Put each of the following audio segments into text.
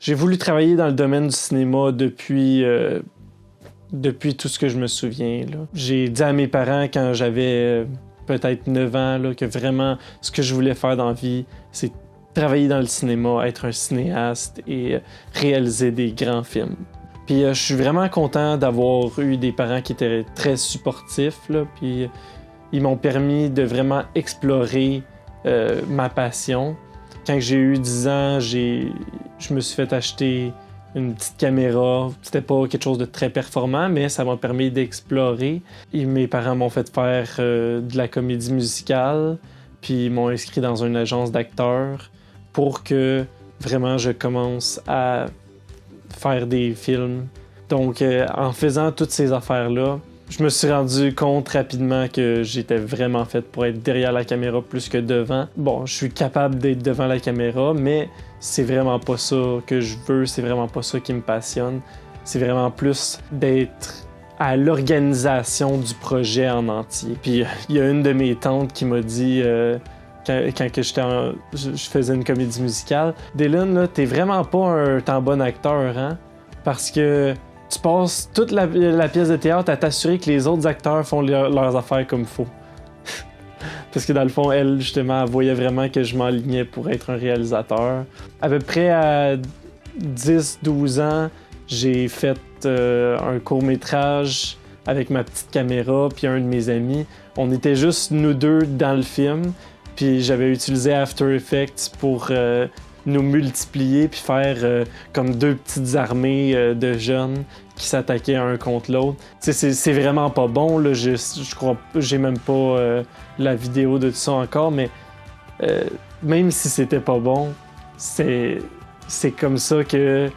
J'ai voulu travailler dans le domaine du cinéma depuis tout ce que je me souviens. Là. J'ai dit à mes parents quand j'avais peut-être 9 ans là, que vraiment ce que je voulais faire dans la vie, c'est travailler dans le cinéma, être un cinéaste et réaliser des grands films. Puis je suis vraiment content d'avoir eu des parents qui étaient très supportifs. Là, puis ils m'ont permis de vraiment explorer ma passion. Quand j'ai eu 10 ans, je me suis fait acheter une petite caméra. C'était pas quelque chose de très performant, mais ça m'a permis d'explorer. Et mes parents m'ont fait faire de la comédie musicale, puis ils m'ont inscrit dans une agence d'acteurs pour que vraiment je commence à faire des films. Donc, en faisant toutes ces affaires-là, je me suis rendu compte rapidement que j'étais vraiment fait pour être derrière la caméra plus que devant. Bon, je suis capable d'être devant la caméra, mais c'est vraiment pas ça que je veux, c'est vraiment pas ça qui me passionne. C'est vraiment plus d'être à l'organisation du projet en entier. Puis il y a une de mes tantes qui m'a dit, quand que je faisais une comédie musicale, « Dylan, là, t'es vraiment pas un tant bon acteur, hein? Parce que tu passes toute la pièce de théâtre à t'assurer que les autres acteurs font leurs affaires comme il faut. » Parce que dans le fond, elle, justement, elle voyait vraiment que je m'enlignais pour être un réalisateur. À peu près à 10-12 ans, j'ai fait un court-métrage avec ma petite caméra puis un de mes amis. On était juste nous deux dans le film, puis j'avais utilisé After Effects pour nous multiplier puis faire comme deux petites armées de jeunes qui s'attaquaient un contre l'autre. C'est vraiment pas bon, là. Je crois j'ai même pas la vidéo de tout ça encore, mais même si c'était pas bon, c'est comme ça que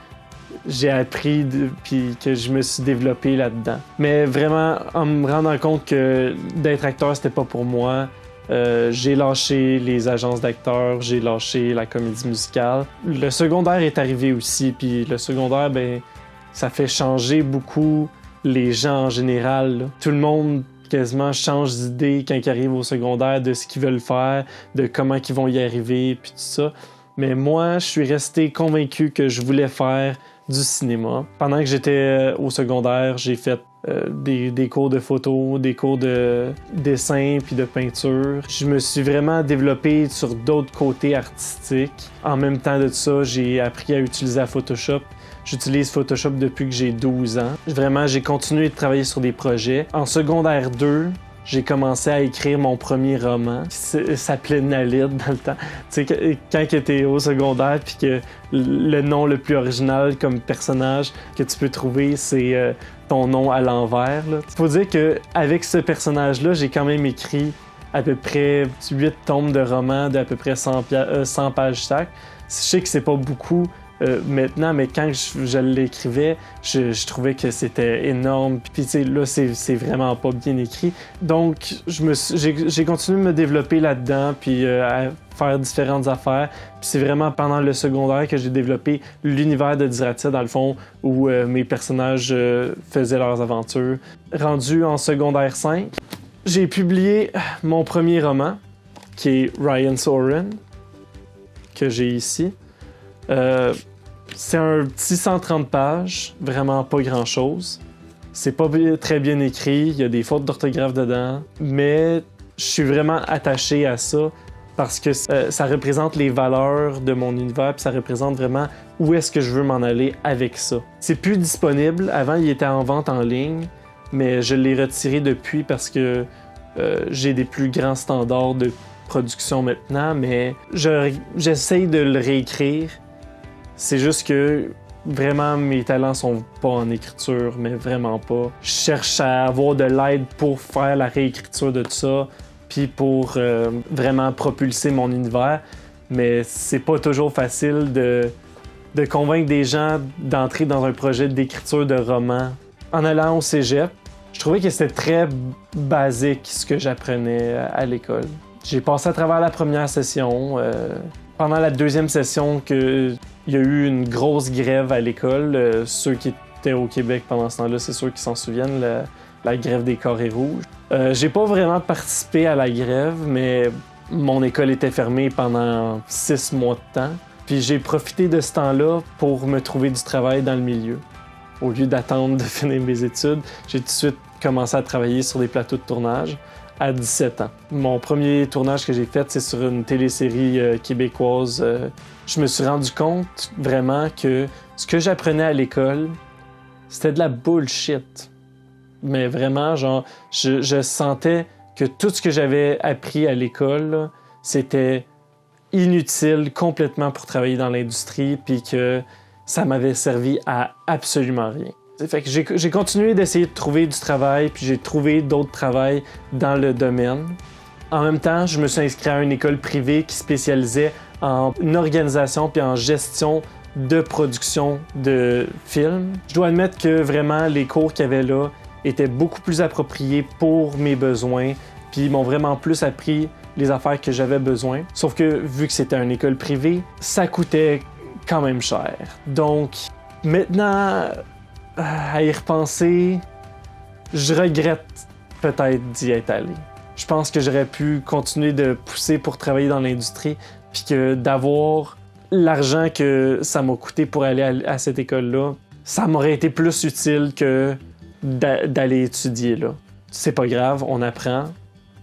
j'ai appris puis que je me suis développé là-dedans. Mais vraiment, en me rendant compte que d'être acteur, c'était pas pour moi, j'ai lâché les agences d'acteurs, j'ai lâché la comédie musicale. Le secondaire est arrivé aussi, puis le secondaire, ben, ça fait changer beaucoup les gens en général. Là. Tout le monde quasiment change d'idée quand ils arrivent au secondaire de ce qu'ils veulent faire, de comment ils vont y arriver, puis tout ça. Mais moi, je suis resté convaincu que je voulais faire du cinéma. Pendant que j'étais au secondaire, j'ai fait des cours de photo, des cours de dessin puis de peinture. Je me suis vraiment développé sur d'autres côtés artistiques. En même temps de ça, j'ai appris à utiliser Photoshop. J'utilise Photoshop depuis que j'ai 12 ans. Vraiment, j'ai continué de travailler sur des projets. En secondaire 2, j'ai commencé à écrire mon premier roman qui s'appelait Nalid dans le temps. Tu sais, quand tu es au secondaire puis que le nom le plus original comme personnage que tu peux trouver, c'est ton nom à l'envers. Il faut dire qu'avec ce personnage-là, j'ai quand même écrit à peu près 8 tomes de romans d'à peu près 100 pages chaque. Je sais que c'est pas beaucoup maintenant, mais quand je l'écrivais, je trouvais que c'était énorme. Puis tu sais, là, c'est vraiment pas bien écrit. Donc, j'ai continué de me développer là-dedans, puis à faire différentes affaires. Puis c'est vraiment pendant le secondaire que j'ai développé l'univers de Diratia, dans le fond, où mes personnages faisaient leurs aventures. Rendu en secondaire 5, j'ai publié mon premier roman, qui est Ryan Soren, que j'ai ici. C'est un petit 130 pages, vraiment pas grand-chose. C'est pas très bien écrit, il y a des fautes d'orthographe dedans, mais je suis vraiment attaché à ça parce que ça représente les valeurs de mon univers, puis ça représente vraiment où est-ce que je veux m'en aller avec ça. C'est plus disponible, avant il était en vente en ligne, mais je l'ai retiré depuis parce que j'ai des plus grands standards de production maintenant, mais j'essaye de le réécrire. C'est juste que vraiment mes talents sont pas en écriture, mais vraiment pas. Je cherche à avoir de l'aide pour faire la réécriture de tout ça, puis pour vraiment propulser mon univers, mais c'est pas toujours facile de convaincre des gens d'entrer dans un projet d'écriture de roman. En allant au cégep, je trouvais que c'était très basique ce que j'apprenais à l'école. J'ai passé à travers la première session. Pendant la deuxième session, il y a eu une grosse grève à l'école. Ceux qui étaient au Québec pendant ce temps-là, c'est ceux qui s'en souviennent, la grève des carrés rouges. J'ai pas vraiment participé à la grève, mais mon école était fermée pendant 6 mois de temps. Puis j'ai profité de ce temps-là pour me trouver du travail dans le milieu. Au lieu d'attendre de finir mes études, j'ai tout de suite commencé à travailler sur des plateaux de tournage à 17 ans. Mon premier tournage que j'ai fait, c'est sur une télésérie québécoise. Je me suis rendu compte vraiment que ce que j'apprenais à l'école, c'était de la bullshit. Mais vraiment, genre, je sentais que tout ce que j'avais appris à l'école, là, c'était inutile complètement pour travailler dans l'industrie, puis que ça m'avait servi à absolument rien. Fait que j'ai continué d'essayer de trouver du travail, puis j'ai trouvé d'autres travails dans le domaine. En même temps, je me suis inscrit à une école privée qui spécialisait en organisation puis en gestion de production de films. Je dois admettre que vraiment, les cours qu'il y avait là étaient beaucoup plus appropriés pour mes besoins, puis ils m'ont vraiment plus appris les affaires que j'avais besoin. Sauf que, vu que c'était une école privée, ça coûtait quand même cher. Donc, maintenant, à y repenser, je regrette peut-être d'y être allé. Je pense que j'aurais pu continuer de pousser pour travailler dans l'industrie, puis que d'avoir l'argent que ça m'a coûté pour aller à cette école-là, ça m'aurait été plus utile que d'aller étudier là. C'est pas grave, on apprend.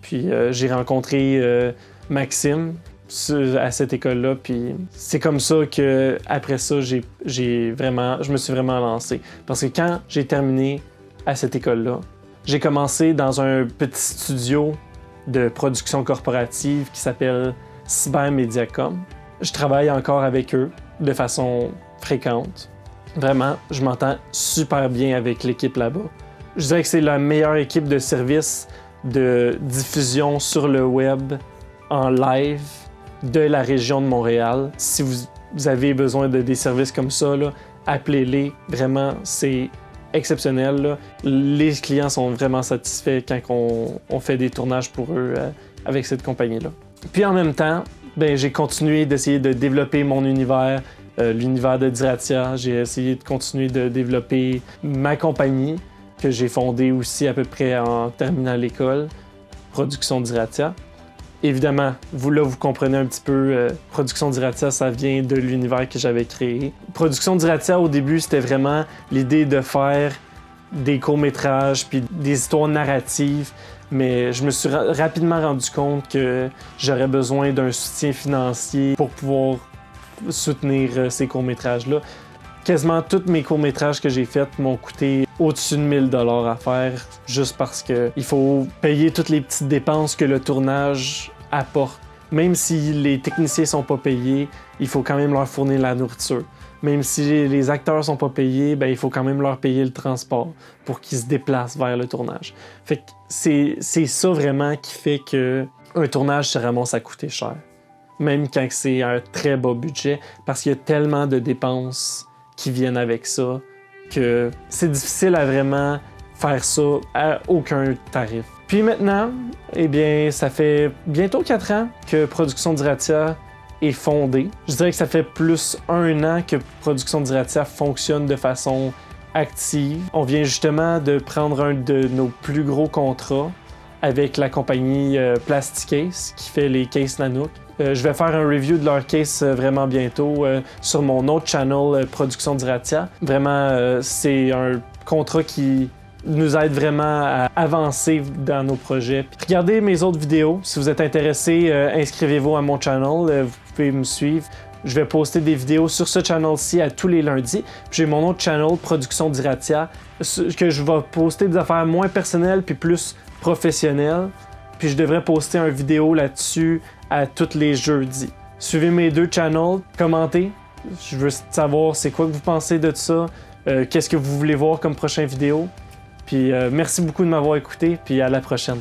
Puis j'ai rencontré Maxime à cette école-là, puis c'est comme ça que après ça, je me suis vraiment lancé. Parce que quand j'ai terminé à cette école-là, j'ai commencé dans un petit studio de production corporative qui s'appelle Cybermediacom. Je travaille encore avec eux de façon fréquente. Vraiment, je m'entends super bien avec l'équipe là-bas. Je dirais que c'est la meilleure équipe de service de diffusion sur le web en live de la région de Montréal. Si vous avez besoin de des services comme ça, là, appelez-les. Vraiment, c'est exceptionnel. Là. Les clients sont vraiment satisfaits quand on fait des tournages pour eux avec cette compagnie-là. Puis en même temps, j'ai continué d'essayer de développer mon univers, l'univers de Diratia. J'ai essayé de continuer de développer ma compagnie que j'ai fondée aussi à peu près en terminant l'école, Production Diratia. Évidemment, vous comprenez un petit peu, Production Diratia, ça vient de l'univers que j'avais créé. Production Diratia, au début, c'était vraiment l'idée de faire des courts-métrages puis des histoires narratives, mais je me suis rapidement rendu compte que j'aurais besoin d'un soutien financier pour pouvoir soutenir ces courts-métrages-là. Quasiment tous mes courts-métrages que j'ai faits m'ont coûté au-dessus de 1000 $ à faire, juste parce qu'il faut payer toutes les petites dépenses que le tournage apporte. Même si les techniciens sont pas payés, il faut quand même leur fournir la nourriture. Même si les acteurs sont pas payés, il faut quand même leur payer le transport pour qu'ils se déplacent vers le tournage. Fait que c'est ça vraiment qui fait que un tournage se ramasse à coûter cher. Même quand c'est un très bas budget, parce qu'il y a tellement de dépenses qui viennent avec ça, que c'est difficile à vraiment faire ça à aucun tarif. Puis maintenant, ça fait bientôt 4 ans que Production Diratia est fondée. Je dirais que ça fait plus 1 an que Production Diratia fonctionne de façon active. On vient justement de prendre un de nos plus gros contrats avec la compagnie Plasticase qui fait les cases Nanook. Je vais faire un review de leur case vraiment bientôt sur mon autre channel Production Diratia. Vraiment, c'est un contrat qui nous aide vraiment à avancer dans nos projets. Regardez mes autres vidéos. Si vous êtes intéressé, inscrivez-vous à mon channel. Vous pouvez me suivre. Je vais poster des vidéos sur ce channel-ci à tous les lundis. Puis j'ai mon autre channel Production Diratia que je vais poster des affaires moins personnelles puis plus professionnelles. Puis je devrais poster une vidéo là-dessus à tous les jeudis. Suivez mes 2 channels, commentez. Je veux savoir c'est quoi que vous pensez de ça, qu'est-ce que vous voulez voir comme prochaine vidéo. Puis merci beaucoup de m'avoir écouté, puis à la prochaine.